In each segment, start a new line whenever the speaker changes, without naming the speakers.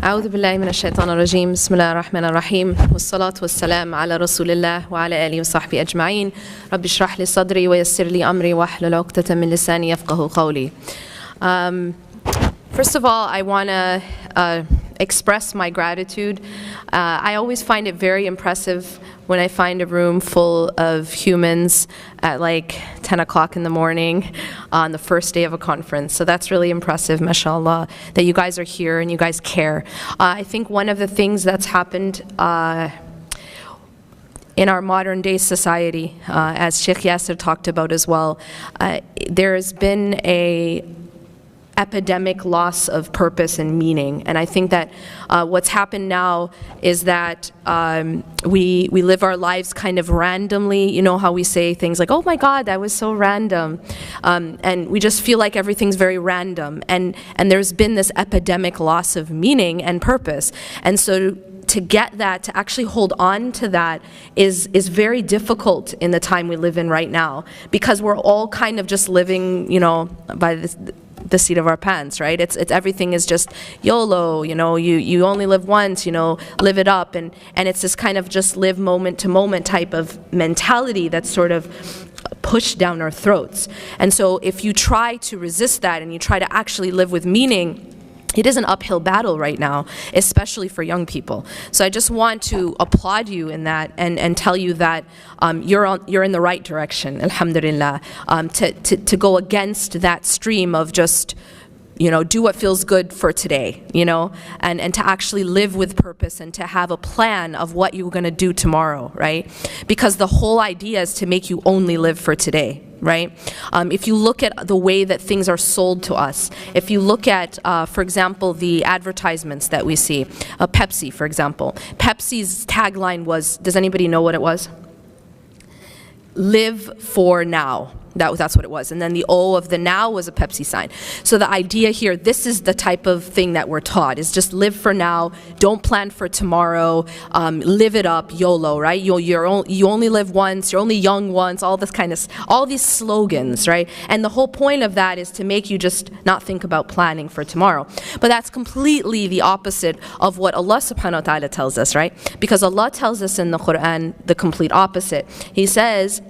أعوذ بالله من الشيطان الرجيم بسم الله الرحمن الرحيم والصلاة والسلام على رسول الله وعلى آله وصحبه أجمعين رب اشرح لي صدري ويسر لي أمري واحلل عقدة من لساني يفقهوا قولي. First of all, I want to express my gratitude. I always find it very impressive when I find a room full of humans at like 10 o'clock in the morning on the first day of a conference. So that's really impressive, mashallah, that you guys are here and you guys care. I think one of the things that's happened in our modern day society, as Sheikh Yasser talked about as well, there's been a epidemic loss of purpose and meaning. And I think that what's happened now is that we live our lives kind of randomly. You know how we say things like, oh my God, that was so random. And we just feel like everything's very random. And there's been this epidemic loss of meaning and purpose. And so to get that, to actually hold on to that is very difficult in the time we live in right now, because we're all kind of just living, you know, by the seat of our pants, right? It's everything is just YOLO, you know, you only live once, you know, live it up, and it's this kind of just live moment to moment type of mentality that's sort of pushed down our throats. And so if you try to resist that and you try to actually live with meaning, it is an uphill battle right now, especially for young people. So I just want to applaud you in that and tell you that you're in the right direction, alhamdulillah, to go against that stream of just, you know, do what feels good for today, you know, and to actually live with purpose and to have a plan of what you're going to do tomorrow, right? Because the whole idea is to make you only live for today, right? If you look at the way that things are sold to us, if you look at, for example, the advertisements that we see, Pepsi, for example. Pepsi's tagline was, does anybody know what it was? Live for now. That's what it was. And then the O of the now was a Pepsi sign. So the idea here, this is the type of thing that we're taught, is just live for now, don't plan for tomorrow, live it up, YOLO, right? You only live once, you're only young once, all this kind of, all these slogans, right? And the whole point of that is to make you just not think about planning for tomorrow. But that's completely the opposite of what Allah subhanahu wa ta'ala tells us, right? Because Allah tells us in the Quran the complete opposite. He says,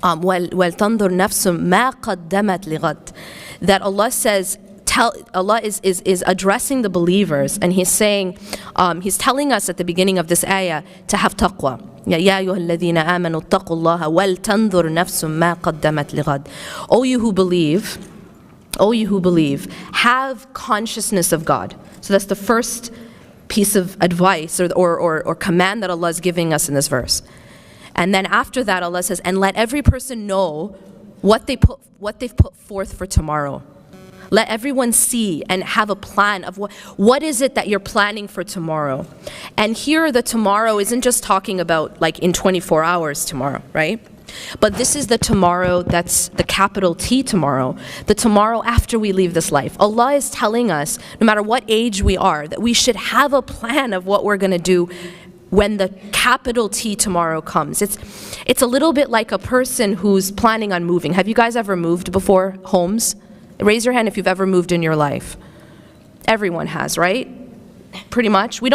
وَلْتَنْظُرْ نَفْسٌ مَا قَدَّمَتْ لِغَدٍ. That Allah says, Allah is addressing the believers, and He's saying, He's telling us at the beginning of this ayah to have taqwa. يَا أَيُّهَا الَّذِينَ آمَنُوا اتَّقُوا اللَّهَ وَلْتَنْظُرْ نَفْسٌ مَا قَدَّمَتْ لِغَدٍ. O you who believe, have consciousness of God. So that's the first piece of advice or command that Allah is giving us in this verse. And then after that, Allah says, and let every person know what they've put forth for tomorrow. Let everyone see and have a plan of what is it that you're planning for tomorrow. And here the tomorrow isn't just talking about like in 24 hours tomorrow, right? But this is the tomorrow that's the capital T tomorrow, the tomorrow after we leave this life. Allah is telling us, no matter what age we are, that we should have a plan of what we're going to do when the capital T tomorrow comes. It's a little bit like a person who's planning on moving. Have you guys ever moved before? Homes? Raise your hand if you've ever moved in your life. Everyone has, right? Pretty much. We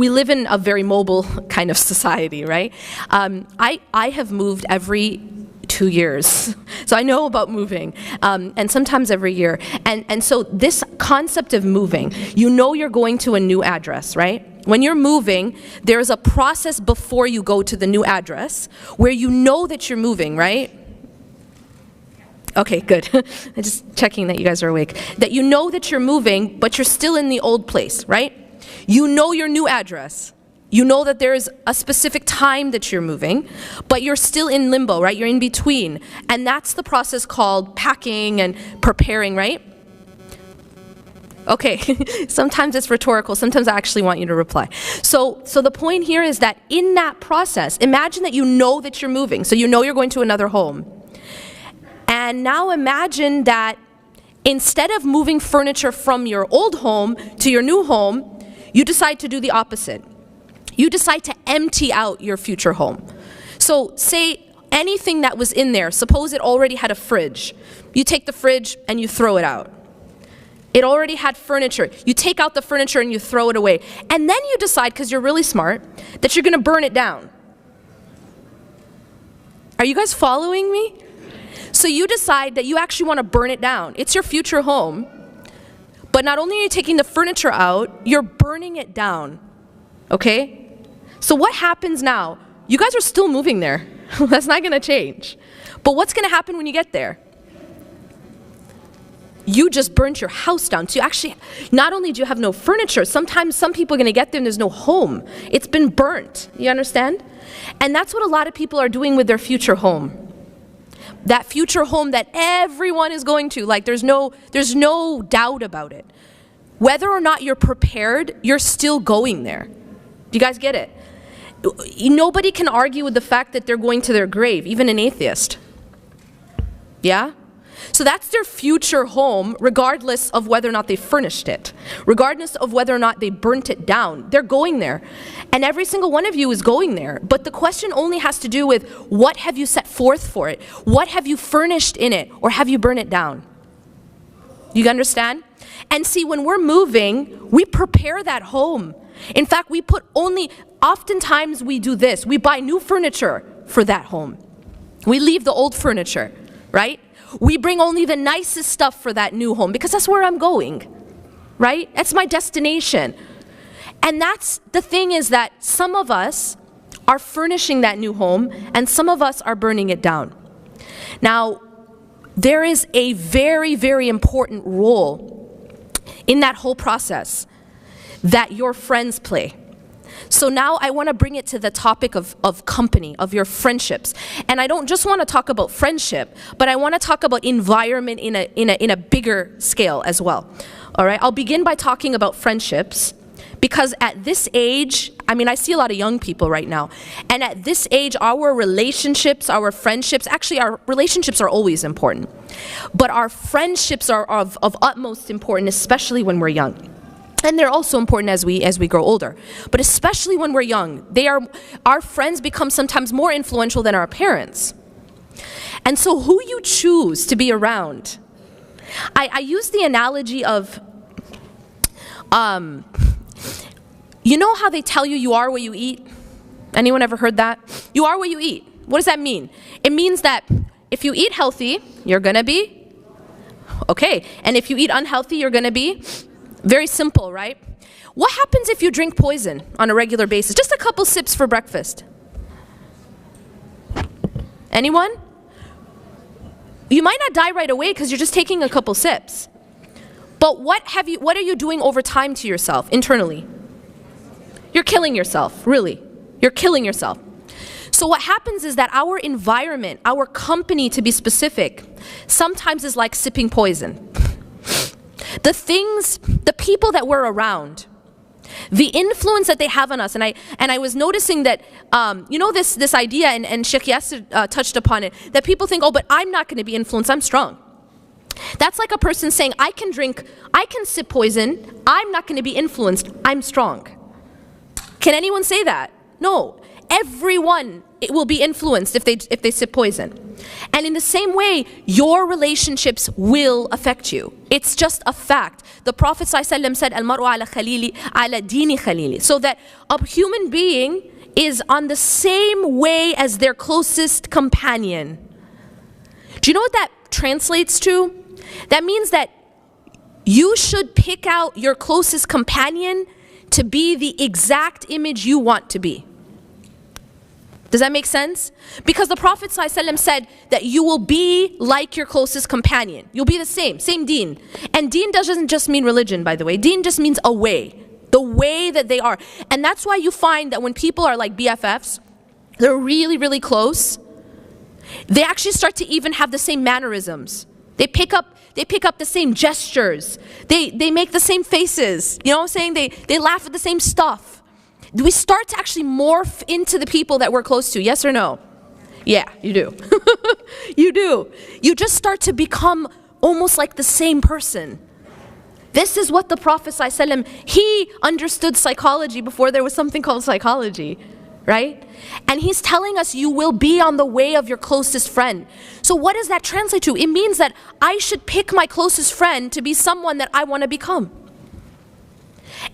live in a very mobile kind of society, right? I have moved every 2 years. So I know about moving, and sometimes every year. And so this concept of moving, you know you're going to a new address, right? When you're moving, there's a process before you go to the new address where you know that you're moving, right? Okay, good. I'm just checking that you guys are awake. That you know that you're moving, but you're still in the old place, right? You know your new address. You know that there's a specific time that you're moving, but you're still in limbo, right? You're in between. And that's the process called packing and preparing, right? Okay, sometimes it's rhetorical, sometimes I actually want you to reply. So the point here is that in that process, imagine that you know that you're moving, so you know you're going to another home. And now imagine that instead of moving furniture from your old home to your new home, you decide to do the opposite. You decide to empty out your future home. So say anything that was in there, suppose it already had a fridge. You take the fridge and you throw it out. It already had furniture. You take out the furniture and you throw it away. And then you decide, because you're really smart, that you're going to burn it down. Are you guys following me? So you decide that you actually want to burn it down. It's your future home. But not only are you taking the furniture out, you're burning it down. Okay? So what happens now? You guys are still moving there. That's not going to change. But what's going to happen when you get there? You just burnt your house down. So you actually, not only do you have no furniture, sometimes some people are going to get there and there's no home. It's been burnt. You understand? And that's what a lot of people are doing with their future home. That future home that everyone is going to. Like there's no doubt about it. Whether or not you're prepared, you're still going there. Do you guys get it? Nobody can argue with the fact that they're going to their grave, even an atheist. Yeah? So that's their future home, regardless of whether or not they furnished it, regardless of whether or not they burnt it down. They're going there. And every single one of you is going there. But the question only has to do with what have you set forth for it? What have you furnished in it? Or have you burned it down? You understand? And see, when we're moving, we prepare that home. In fact, oftentimes we do this. We buy new furniture for that home. We leave the old furniture, right? We bring only the nicest stuff for that new home because that's where I'm going, right? That's my destination. And that's the thing, is that some of us are furnishing that new home and some of us are burning it down. Now, there is a very, very important role in that whole process that your friends play. So now I want to bring it to the topic of company, of your friendships. And I don't just want to talk about friendship, but I want to talk about environment in a bigger scale as well. All right, I'll begin by talking about friendships, because at this age, I see a lot of young people right now, and at this age, our relationships, our friendships, actually our relationships are always important, but our friendships are of utmost importance, especially when we're young. And they're also important as we grow older. But especially when we're young, our friends become sometimes more influential than our parents. And so who you choose to be around. I use the analogy of, you know how they tell you are what you eat? Anyone ever heard that? You are what you eat. What does that mean? It means that if you eat healthy, you're gonna be okay. And if you eat unhealthy, you're gonna be very simple, right? What happens if you drink poison on a regular basis? Just a couple sips for breakfast. Anyone? You might not die right away because you're just taking a couple sips. But what are you doing over time to yourself internally? You're killing yourself, really. You're killing yourself. So what happens is that our environment, our company to be specific, sometimes is like sipping poison. The people that we're around, the influence that they have on us, and I was noticing that, this idea, and Sheikh Yasser touched upon it, that people think, oh, but I'm not going to be influenced, I'm strong. That's like a person saying, I can sip poison, I'm not going to be influenced, I'm strong. Can anyone say that? No. Everyone will be influenced if they sip poison. And in the same way, your relationships will affect you. It's just a fact. The Prophet ﷺ said, Al-mar'u ala khalili, ala dini khalili. So that a human being is on the same way as their closest companion. Do you know what that translates to? That means that you should pick out your closest companion to be the exact image you want to be. Does that make sense? Because the Prophet ﷺ said that you will be like your closest companion. You'll be the same deen. And deen doesn't just mean religion, by the way. Deen just means a way. The way that they are. And that's why you find that when people are like BFFs, they're really, really close, they actually start to even have the same mannerisms. They pick up the same gestures. They make the same faces. You know what I'm saying? They laugh at the same stuff. We start to actually morph into the people that we're close to, yes or no? Yeah, you do. You do. You just start to become almost like the same person. This is what the Prophet ﷺ, he understood psychology before there was something called psychology. right? And he's telling us you will be on the way of your closest friend. So what does that translate to? It means that I should pick my closest friend to be someone that I want to become.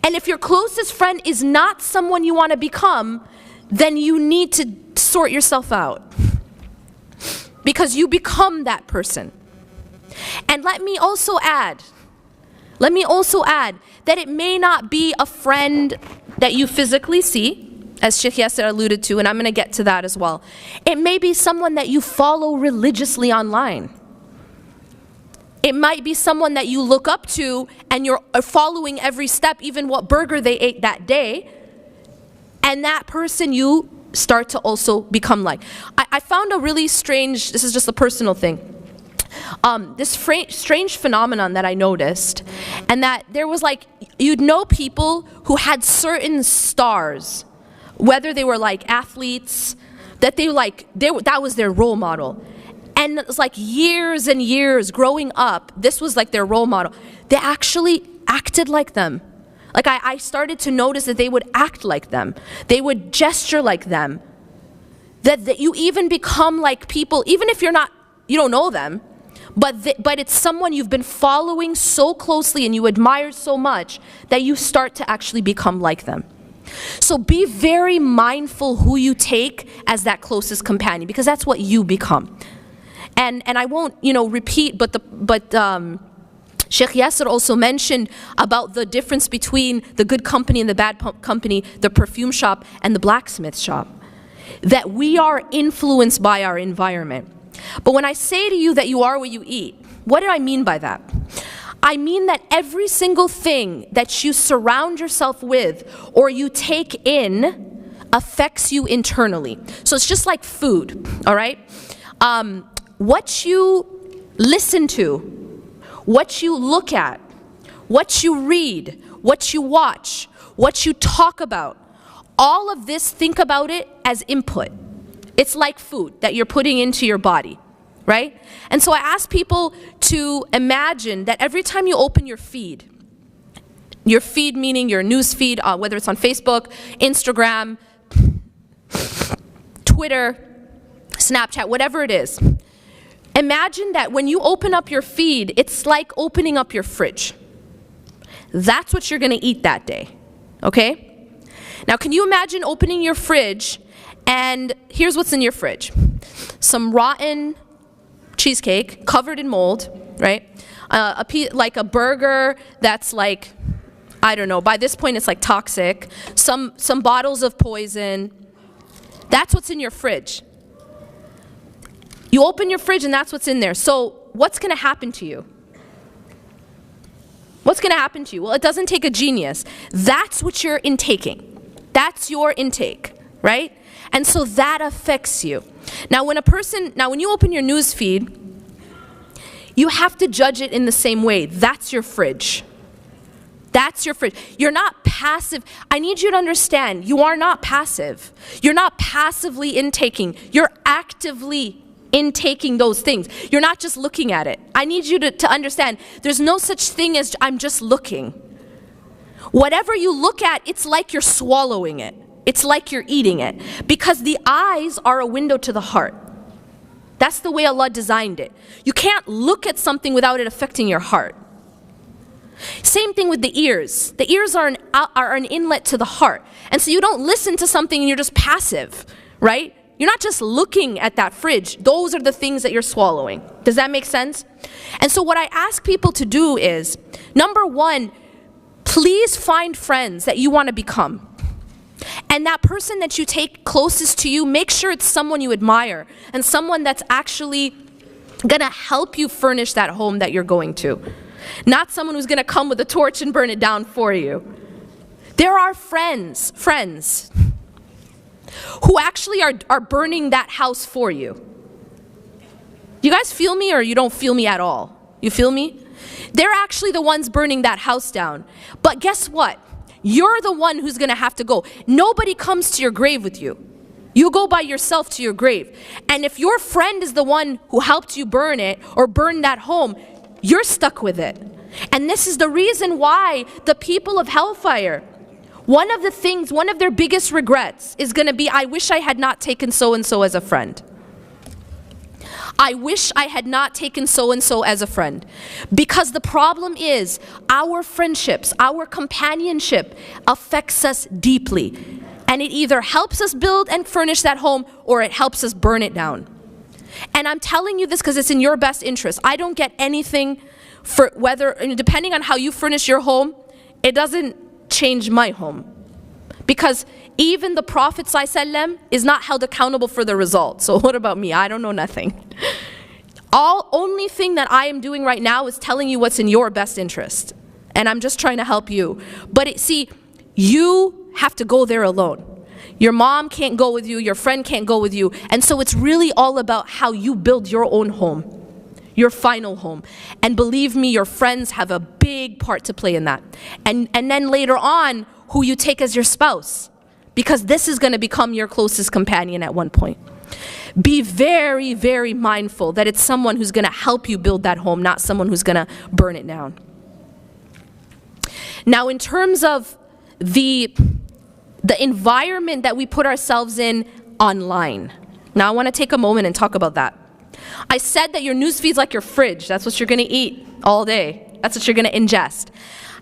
And if your closest friend is not someone you want to become, then you need to sort yourself out. Because you become that person. And let me also add that it may not be a friend that you physically see, as Sheikh Yasser alluded to, and I'm going to get to that as well. It may be someone that you follow religiously online. It might be someone that you look up to and you're following every step, even what burger they ate that day. And that person you start to also become like. I found a really strange, this is just a personal thing, this strange phenomenon that I noticed, and that there was like, you'd know people who had certain stars, whether they were like athletes, that that was their role model. And it was like years and years growing up, this was like their role model. They actually acted like them. Like I started to notice that they would act like them. They would gesture like them. That you even become like people, even if you don't know them, but it's someone you've been following so closely and you admire so much that you start to actually become like them. So be very mindful who you take as that closest companion, because that's what you become. And I won't repeat, but Sheikh Yasser also mentioned about the difference between the good company and the bad company, the perfume shop and the blacksmith shop. That we are influenced by our environment. But when I say to you that you are what you eat, what do I mean by that? I mean that every single thing that you surround yourself with or you take in affects you internally. So it's just like food, all right? What you listen to, what you look at, what you read, what you watch, what you talk about, all of this, think about it as input. It's like food that you're putting into your body, right? And so I ask people to imagine that every time you open your feed meaning your news feed, whether it's on Facebook, Instagram, Twitter, Snapchat, whatever it is, imagine that when you open up your feed, it's like opening up your fridge. That's what you're going to eat that day, okay? Now, can you imagine opening your fridge and here's what's in your fridge. Some rotten cheesecake covered in mold, right? Like a burger that's like, I don't know, by this point it's like toxic. Some bottles of poison. That's what's in your fridge. You open your fridge and that's what's in there. So what's going to happen to you? What's going to happen to you? Well, it doesn't take a genius. That's what you're intaking. That's your intake, right? And so that affects you. Now when you open your news feed, you have to judge it in the same way. That's your fridge. That's your fridge. You're not passive. I need you to understand, you are not passive. You're not passively intaking. You're actively intaking those things. You're not just looking at it. I need you to understand, there's no such thing as I'm just looking. Whatever you look at, it's like you're swallowing it. It's like you're eating it. Because the eyes are a window to the heart. That's the way Allah designed it. You can't look at something without it affecting your heart. Same thing with the ears. The ears are an inlet to the heart. And so you don't listen to something and you're just passive, right? You're not just looking at that fridge. Those are the things that you're swallowing. Does that make sense? And so what I ask people to do is, number one, please find friends that you want to become. And that person that you take closest to you, make sure it's someone you admire and someone that's actually going to help you furnish that home that you're going to. Not someone who's going to come with a torch and burn it down for you. There are friends who actually are burning that house for you. You guys feel me, or you don't feel me at all? You feel me? They're actually the ones burning that house down. But guess what? You're the one who's going to have to go. Nobody comes to your grave with you. You go by yourself to your grave. And if your friend is the one who helped you burn it or burn that home, you're stuck with it. And this is the reason why the people of hellfire, One of the things, one of their biggest regrets is going to be, I wish I had not taken so-and-so as a friend. I wish I had not taken so-and-so as a friend. Because the problem is, our friendships, our companionship affects us deeply. And it either helps us build and furnish that home, or it helps us burn it down. And I'm telling you this because it's in your best interest. I don't get anything for whether, depending on how you furnish your home, it doesn't change my home. Because even the Prophet ﷺ is not held accountable for the result. So what about me? I don't know nothing. Only thing that I am doing right now is telling you what's in your best interest. And I'm just trying to help you. But see, you have to go there alone. Your mom can't go with you, your friend can't go with you. And so it's really all about how you build your own home, your final home. And believe me, your friends have a big part to play in that. And then later on, who you take as your spouse. Because this is going to become your closest companion at one point. Be very, very mindful that it's someone who's going to help you build that home, not someone who's going to burn it down. Now, in terms of the environment that we put ourselves in online. Now, I want to take a moment and talk about that. I said that your news feed's like your fridge. That's what you're going to eat all day. That's what you're going to ingest.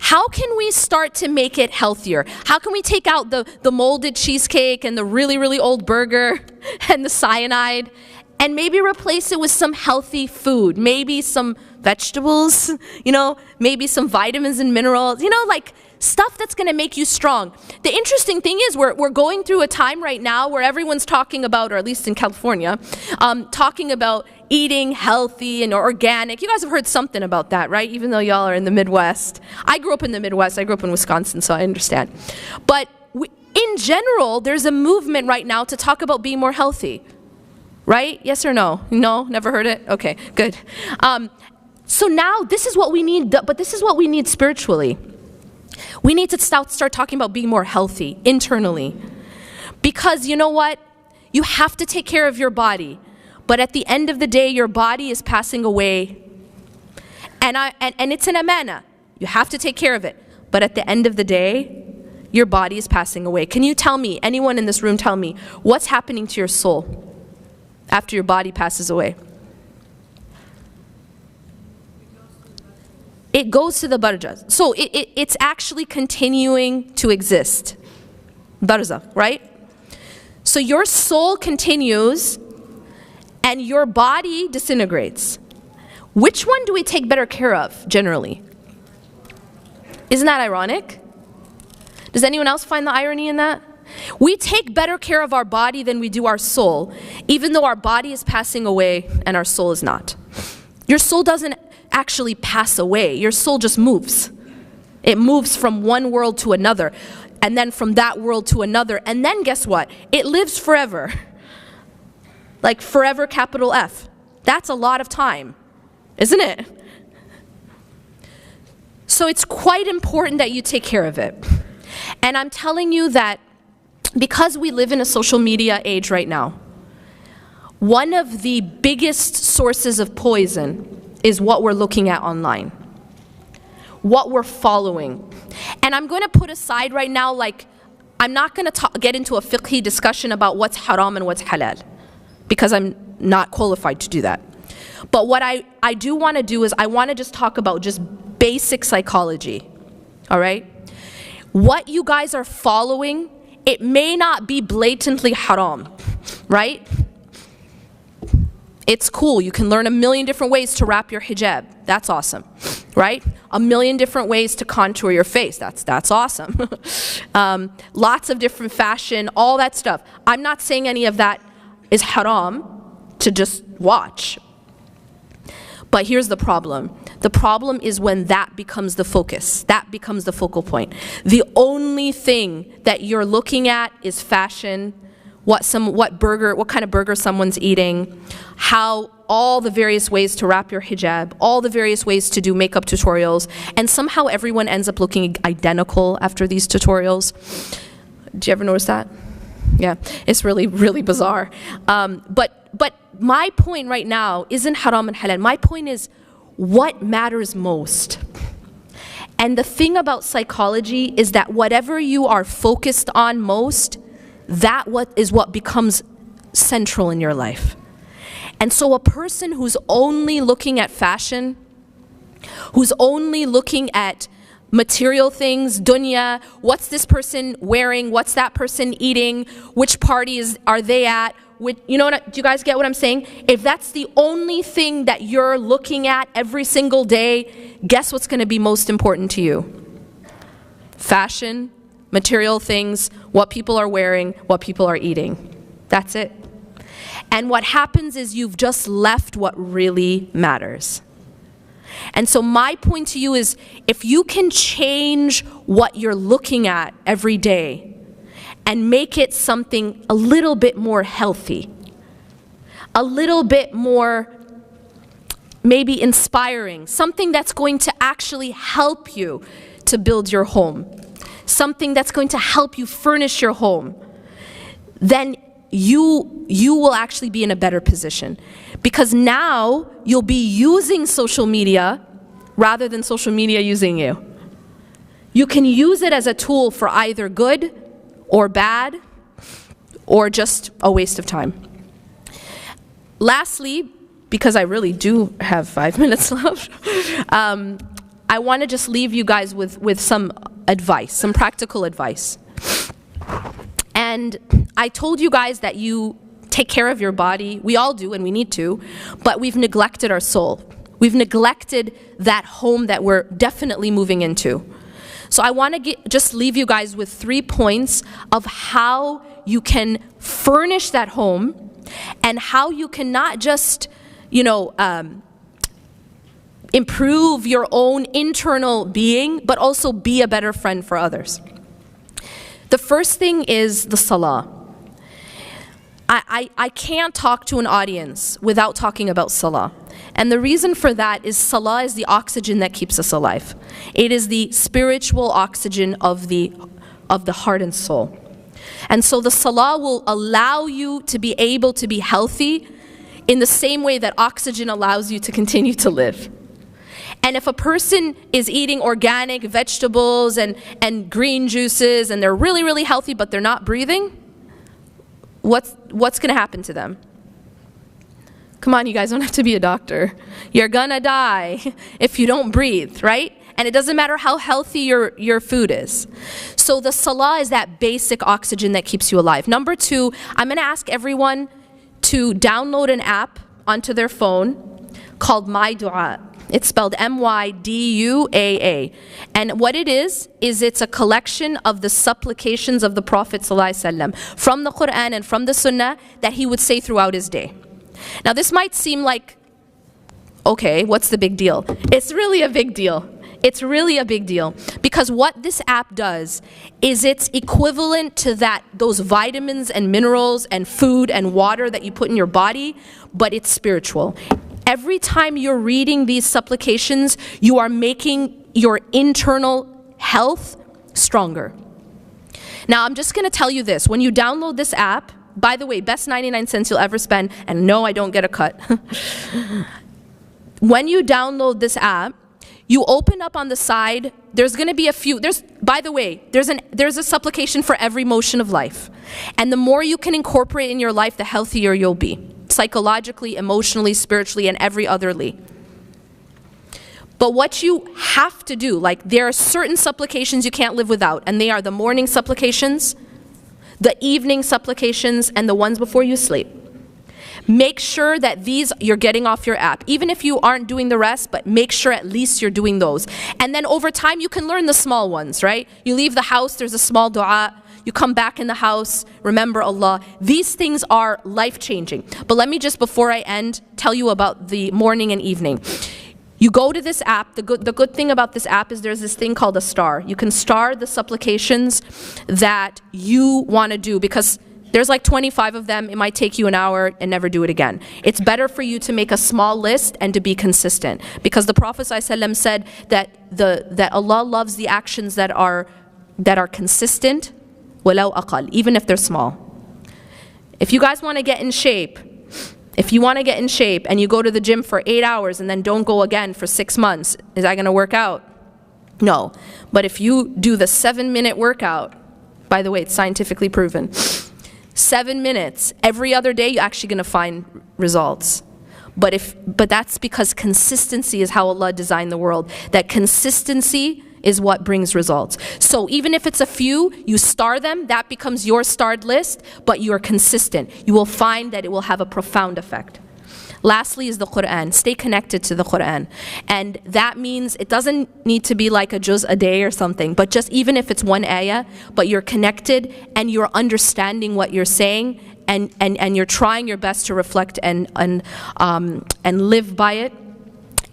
How can we start to make it healthier? How can we take out the molded cheesecake and the really, really old burger and the cyanide and maybe replace it with some healthy food? Maybe some vegetables, maybe some vitamins and minerals, like stuff that's going to make you strong. The interesting thing is we're going through a time right now where everyone's talking about, or at least in California, talking about eating healthy and organic. You guys have heard something about that, right? Even though y'all are in the Midwest. I grew up in the Midwest. I grew up in Wisconsin, so I understand. But in general, there's a movement right now to talk about being more healthy. Right? Yes or no? No? Never heard it? Okay, good. So now this is what we need, but this is what we need spiritually. We need to start talking about being more healthy internally. Because you know what? You have to take care of your body. But at the end of the day, your body is passing away. And it's an amana. You have to take care of it. But at the end of the day, your body is passing away. Can you tell me, anyone in this room tell me, what's happening to your soul after your body passes away? It goes to the barzakh. So it's actually continuing to exist. Barzakh, right? So your soul continues and your body disintegrates. Which one do we take better care of, generally? Isn't that ironic? Does anyone else find the irony in that? We take better care of our body than we do our soul, even though our body is passing away and our soul is not. Your soul doesn't actually pass away. Your soul just moves. It moves from one world to another, and then from that world to another, and then guess what? It lives forever. Like forever, capital F. That's a lot of time, isn't it? So it's quite important that you take care of it. And I'm telling you that because we live in a social media age right now, one of the biggest sources of poison is what we're looking at online, what we're following. And I'm going to put aside right now, like, I'm not going to get into a fiqhi discussion about what's haram and what's halal, because I'm not qualified to do that. But what I do want to do is I want to just talk about just basic psychology, all right? What you guys are following, it may not be blatantly haram, right? It's cool. You can learn a million different ways to wrap your hijab. That's awesome, right? A million different ways to contour your face. That's awesome. Lots of different fashion, all that stuff. I'm not saying any of that is haram to just watch. But here's the problem. The problem is when that becomes the focus. That becomes the focal point. The only thing that you're looking at is fashion, what kind of burger someone's eating, how all the various ways to wrap your hijab, all the various ways to do makeup tutorials, and somehow everyone ends up looking identical after these tutorials. Do you ever notice that? Yeah, it's really, really bizarre. But my point right now isn't haram and halal. My point is what matters most. And the thing about psychology is that whatever you are focused on most, is what becomes central in your life. And so a person who's only looking at fashion, who's only looking at material things, dunya, what's this person wearing, what's that person eating, which parties are they at, do you guys get what I'm saying? If that's the only thing that you're looking at every single day, guess what's going to be most important to you? Fashion, material things, what people are wearing, what people are eating. That's it. And what happens is you've just left what really matters. And so my point to you is, if you can change what you're looking at every day and make it something a little bit more healthy, a little bit more maybe inspiring, something that's going to actually help you to build your home, something that's going to help you furnish your home, then you will actually be in a better position. Because now you'll be using social media rather than social media using you. You can use it as a tool for either good or bad or just a waste of time. Lastly, because I really do have 5 minutes left, I want to just leave you guys with some advice, some practical advice. And I told you guys that you take care of your body. We all do, and we need to, but we've neglected our soul. We've neglected that home that we're definitely moving into. So I want to just leave you guys with 3 points of how you can furnish that home and how you can not just, improve your own internal being, but also be a better friend for others. The first thing is the salah. I can't talk to an audience without talking about salah. And the reason for that is salah is the oxygen that keeps us alive. It is the spiritual oxygen of the heart and soul. And so the salah will allow you to be able to be healthy in the same way that oxygen allows you to continue to live. And if a person is eating organic vegetables and green juices and they're really, really healthy but they're not breathing, what's going to happen to them? Come on, you guys don't have to be a doctor. You're gonna die if you don't breathe, right? And it doesn't matter how healthy your food is. So the salah is that basic oxygen that keeps you alive. Number 2, I'm gonna ask everyone to download an app onto their phone called My Dua. It's spelled MYDUAA. And what it is it's a collection of the supplications of the Prophet ﷺ from the Quran and from the Sunnah that he would say throughout his day. Now this might seem like, okay, what's the big deal? It's really a big deal. It's really a big deal. Because what this app does is it's equivalent to those vitamins and minerals and food and water that you put in your body, but it's spiritual. Every time you're reading these supplications, you are making your internal health stronger. Now I'm just going to tell you this. When you download this app, by the way, best 99 cents you'll ever spend, and no, I don't get a cut. When you download this app, you open up on the side, there's going to be a few, by the way, there's a supplication for every motion of life. And the more you can incorporate in your life, the healthier you'll be. Psychologically, emotionally, spiritually, and every otherly. But what you have to do, like there are certain supplications you can't live without, and they are the morning supplications, the evening supplications, and the ones before you sleep. Make sure that these you're getting off your app. Even if you aren't doing the rest, but make sure at least you're doing those. And then over time, you can learn the small ones, right? You leave the house, there's a small dua. You come back in the house, remember Allah. These things are life-changing. But let me just, before I end, tell you about the morning and evening. You go to this app. The good thing about this app is there's this thing called a star. You can star the supplications that you want to do, because there's like 25 of them. It might take you an hour and never do it again. It's better for you to make a small list and to be consistent, because the Prophet ﷺ said that Allah loves the actions that are consistent, walau aqal, even if they're small. If you guys want to get in shape, and you go to the gym for 8 hours and then don't go again for 6 months, is that going to work out? No. But if you do the 7-minute workout, by the way, it's scientifically proven, 7 minutes every other day, you're actually going to find results. But that's because consistency is how Allah designed the world. That consistency is what brings results. So even if it's a few, you star them, that becomes your starred list, but you're consistent. You will find that it will have a profound effect. Lastly is the Quran. Stay connected to the Quran. And that means it doesn't need to be like a juz a day or something, but just even if it's one ayah, but you're connected and you're understanding what you're saying and you're trying your best to reflect and live by it.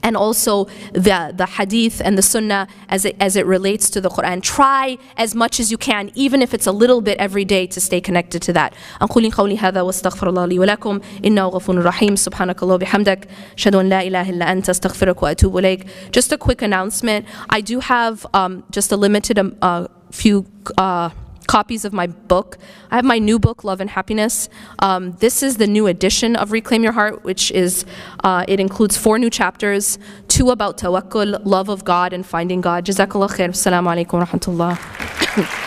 And also the hadith and the sunnah as it relates to the Quran. Try as much as you can, even if it's a little bit every day, to stay connected to that. أقول قولي هذا واستغفر الله لي ولكم إنه غفور رحيم سبحانك الله بحمدك أشهد أن لا إله إلا أنت أستغفرك وأتوب إليك. Just a quick announcement. I do have just a limited few copies of my book. I have my new book, Love and Happiness. This is the new edition of Reclaim Your Heart, which is, it includes 4 new chapters, 2 about tawakkul, love of God and finding God. Jazakallah khair. Assalamu alaikum wa rahmatullah.